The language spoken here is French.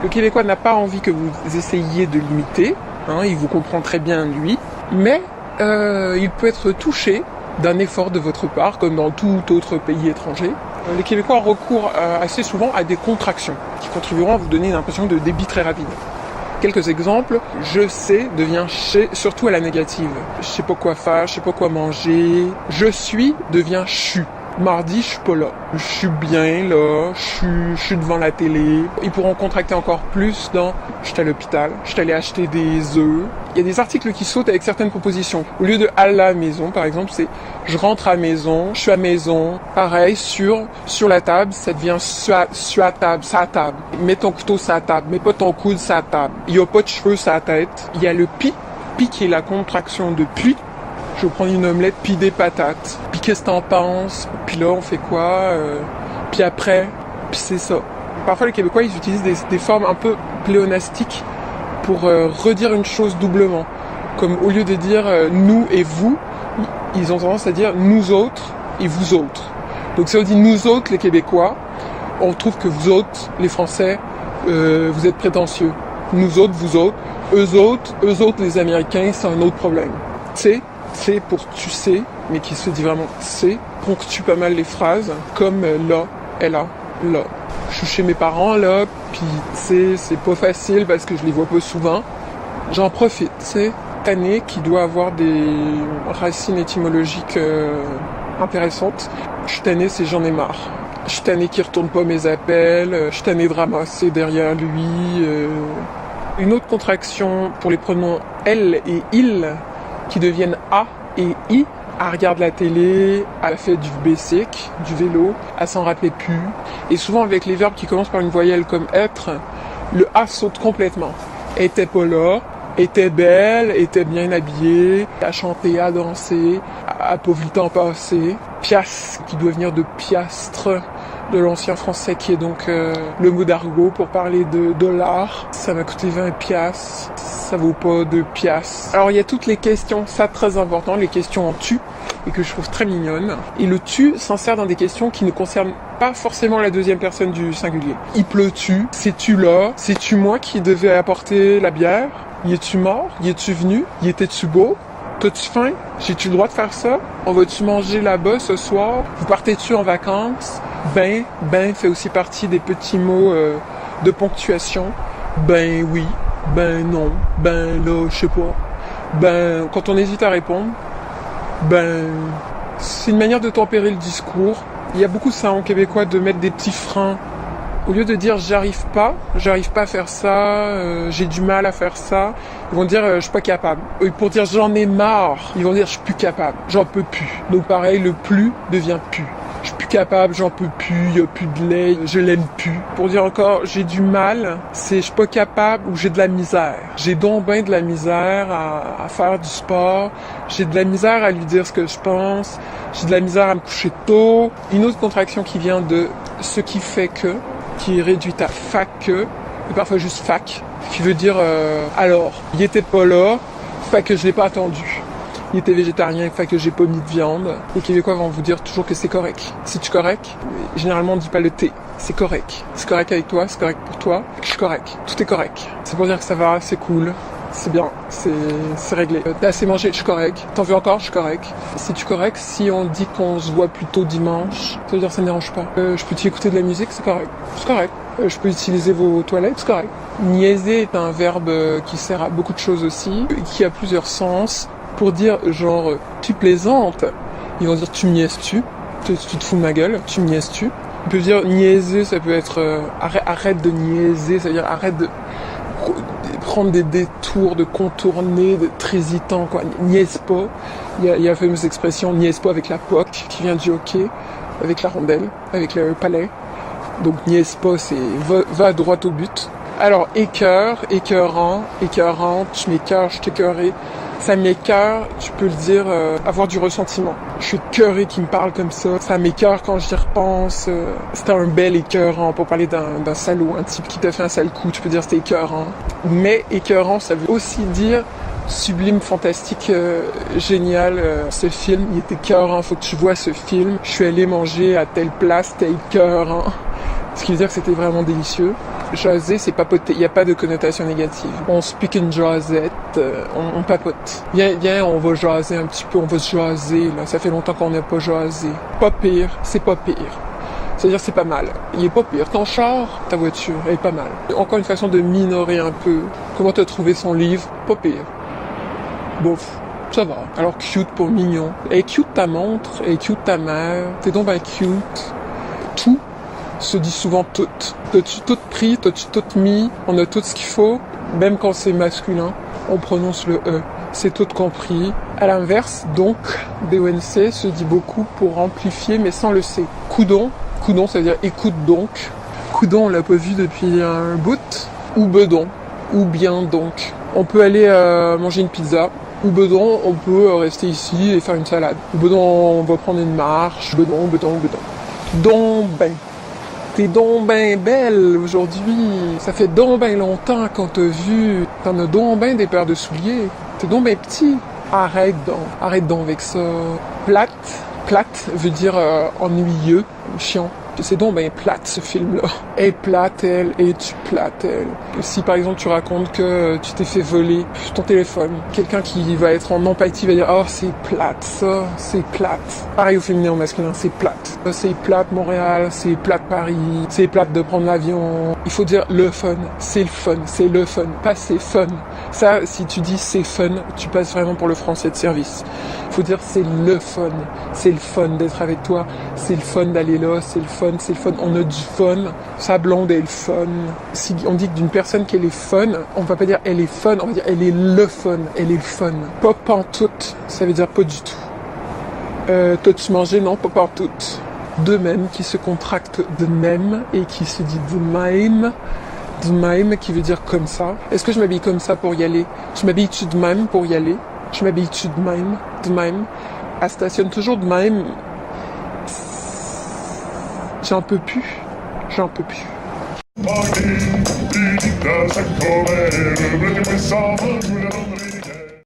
Le Québécois n'a pas envie que vous essayiez de l'imiter, hein, il vous comprend très bien lui, mais il peut être touché d'un effort de votre part, comme dans tout autre pays étranger. Les Québécois recourent assez souvent à des contractions qui contribueront à vous donner une impression de débit très rapide. Quelques exemples, je sais devient chez, surtout à la négative. Je sais pas quoi faire, je sais pas quoi manger. Je suis devient chu. Mardi, je suis pas là. Je suis bien là, je suis devant la télé. Ils pourront contracter encore plus dans « je suis à l'hôpital »,« je suis allé acheter des œufs ». Il y a des articles qui sautent avec certaines propositions. Au lieu de « à la maison », par exemple, c'est « je rentre à maison »,« je suis à maison ». Pareil, sur la table, ça devient « sur la table »,« sa table ». Mets ton couteau sur la table, mets pas ton coude sur la table. Il y a pas de cheveux sur la tête. Il y a le « pi », qui est la contraction de « puis ». Je vais prendre une omelette, puis des patates. Puis qu'est-ce que t'en penses? Puis là, on fait quoi? Puis après, puis c'est ça. Parfois, les Québécois, ils utilisent des formes un peu pléonastiques pour redire une chose doublement. Comme au lieu de dire nous et vous, ils ont tendance à dire nous autres et vous autres. Donc si on dit nous autres, les Québécois, on trouve que vous autres, les Français, vous êtes prétentieux. Nous autres, vous autres. Eux autres, les Américains, c'est un autre problème. C'est pour tu sais, mais qui se dit vraiment c'est, ponctue pas mal les phrases, comme là, elle a, là. Je suis chez mes parents là, puis c'est pas facile parce que je les vois pas souvent. J'en profite, c'est tanné qui doit avoir des racines étymologiques intéressantes. Je suis tanné, c'est j'en ai marre. Je suis tanné qu'il retourne pas mes appels, je suis tanné de ramasser derrière lui. Une autre contraction pour les pronoms elle et il, qui deviennent A et I. Elle regarde la télé, elle fait du basic, du vélo, elle s'en rappelait plus. Et souvent avec les verbes qui commencent par une voyelle comme être, le A saute complètement. Elle était pas là, était belle, était bien habillée, a chanté, a dansé, a pas vu le temps passer. Piastre, qui doit venir de piastre, de l'ancien français qui est donc le mot d'argot pour parler de dollars. Ça m'a coûté 20 piastres, ça vaut pas 2 piastres. Alors il y a toutes les questions, ça très important, les questions en tu, et que je trouve très mignonnes. Et le tu s'insère dans des questions qui ne concernent pas forcément la deuxième personne du singulier. Il pleut-tu? C'est-tu là? C'est-tu moi qui devais apporter la bière? Y es-tu mort? Y es-tu venu? Y étais-tu beau? T'as-tu faim? J'ai-tu le droit de faire ça? On va-tu manger là-bas ce soir? Vous partez-tu en vacances? Ben fait aussi partie des petits mots de ponctuation. Ben oui, ben non, ben là, je sais pas. Ben, quand on hésite à répondre, ben, c'est une manière de tempérer le discours. Il y a beaucoup ça en québécois de mettre des petits freins. Au lieu de dire j'arrive pas à faire ça, j'ai du mal à faire ça, ils vont dire je suis pas capable. Pour dire j'en ai marre, ils vont dire je suis plus capable, j'en peux plus. Donc pareil, le plus devient plus. Je suis plus capable, j'en peux plus, il y a plus de lait, je l'aime plus. Pour dire encore j'ai du mal, c'est je suis pas capable ou j'ai de la misère. J'ai donc ben de la misère à faire du sport, j'ai de la misère à lui dire ce que je pense, j'ai de la misère à me coucher tôt. Une autre contraction qui vient de ce qui fait que, qui est réduite à fac que, et parfois juste fac, qui veut dire alors, il était pas là, fait que je l'ai pas attendu. Il était végétarien, fait que j'ai pas mis de viande. Les Québécois vont vous dire toujours que c'est correct. C'est-tu correct? Généralement, on dit pas le T. C'est correct. C'est correct avec toi, c'est correct pour toi. Je suis correct. Tout est correct. C'est pour dire que ça va, c'est cool. C'est bien, c'est réglé. T'as assez mangé, je suis correct. T'en veux encore, je suis correct. C'est-tu correct si on dit qu'on se voit plutôt dimanche? Ça veut dire que ça ne dérange pas. Je peux-tu écouter de la musique? C'est correct. C'est correct. Je peux utiliser vos toilettes? C'est correct. Niaiser est un verbe qui sert à beaucoup de choses aussi, qui a plusieurs sens. Pour dire genre tu plaisantes, ils vont dire tu me niaises-tu? Tu te fous de ma gueule? Tu me niaises-tu? On peut dire niaiser, ça peut être arrête de niaiser, ça veut dire arrête de prendre des détours, de contourner, d'être hésitant, quoi. Niaise pas. Il y a la fameuse expression niaise pas avec la POC qui vient du hockey, avec la rondelle, avec le palais. Donc niaise pas, c'est va droit au but. Alors écœur, écœurant, écœurante, je m'écœure, je t'écœurais. Ça m'écœure, tu peux le dire, avoir du ressentiment. Je suis écœuré qui me parle comme ça. Ça m'écœure quand j'y repense. C'était un bel écœurant pour parler d'un salaud, un type qui t'a fait un sale coup. Tu peux dire c'était écœurant. Mais écœurant, ça veut aussi dire sublime, fantastique, génial. Ce film, il était écœurant. Faut que tu vois ce film. Je suis allé manger à telle place, c'était écœurant. Ce qui veut dire que c'était vraiment délicieux. Jaser, c'est papoter, il n'y a pas de connotation négative. On speak in jasette, on papote. Viens, on va jaser un petit peu, on va se jaser, là. Ça fait longtemps qu'on n'a pas jasé. Pas pire, c'est pas pire. C'est-à-dire c'est pas mal. Il est pas pire. Ton char, ta voiture, elle est pas mal. Encore une façon de minorer un peu. Comment t'as trouvé son livre? Pas pire. Bof. Ça va. Alors cute pour mignon. Elle est cute ta montre, elle est cute ta mère. T'es donc ben cute. Tout se dit souvent tout. T'as-tu tout pris, t'as-tu tout mis, on a tout ce qu'il faut. Même quand c'est masculin, on prononce le E. C'est tout compris. À l'inverse, donc, DONC se dit beaucoup pour amplifier, mais sans le C. Coudon, ça veut dire écoute donc. Coudon, on l'a pas vu depuis un bout. Ou bedon, ou bien donc. On peut aller manger une pizza. Ou bedon, on peut rester ici et faire une salade. Ou bedon, on va prendre une marche. Bedon. Donc ben. T'es donc ben belle aujourd'hui. Ça fait donc ben longtemps qu'on t'a vu. T'en as donc ben des paires de souliers. T'es donc ben petit. Arrête donc avec ça. Plate veut dire ennuyeux, chiant. C'est donc ben plate ce film-là. Elle plate elle, et tu plates elle. Si par exemple tu racontes que tu t'es fait voler ton téléphone, quelqu'un qui va être en empathie va dire oh c'est plate ça, c'est plate. Pareil au féminin, au masculin, c'est plate. C'est plate Montréal, c'est plate Paris, c'est plate de prendre l'avion. Il faut dire le fun, c'est le fun, pas c'est fun. Ça, si tu dis c'est fun, tu passes vraiment pour le français de service. Il faut dire c'est le fun d'être avec toi, c'est le fun d'aller là, c'est le fun, on a du fun, sa blonde est le fun. Si on dit d'une personne qu'elle est fun, on va pas dire elle est fun, on va dire elle est le fun, elle est le fun. Pas pantoute, ça veut dire pas du tout. T'as-tu mangé? Non, pas pantoute. De même, qui se contracte de même et qui se dit de même qui veut dire comme ça. Est-ce que je m'habille comme ça pour y aller? Je m'habille-tu de même pour y aller? Je m'habille-tu de même? Elle stationne toujours de même. J'en peux plus.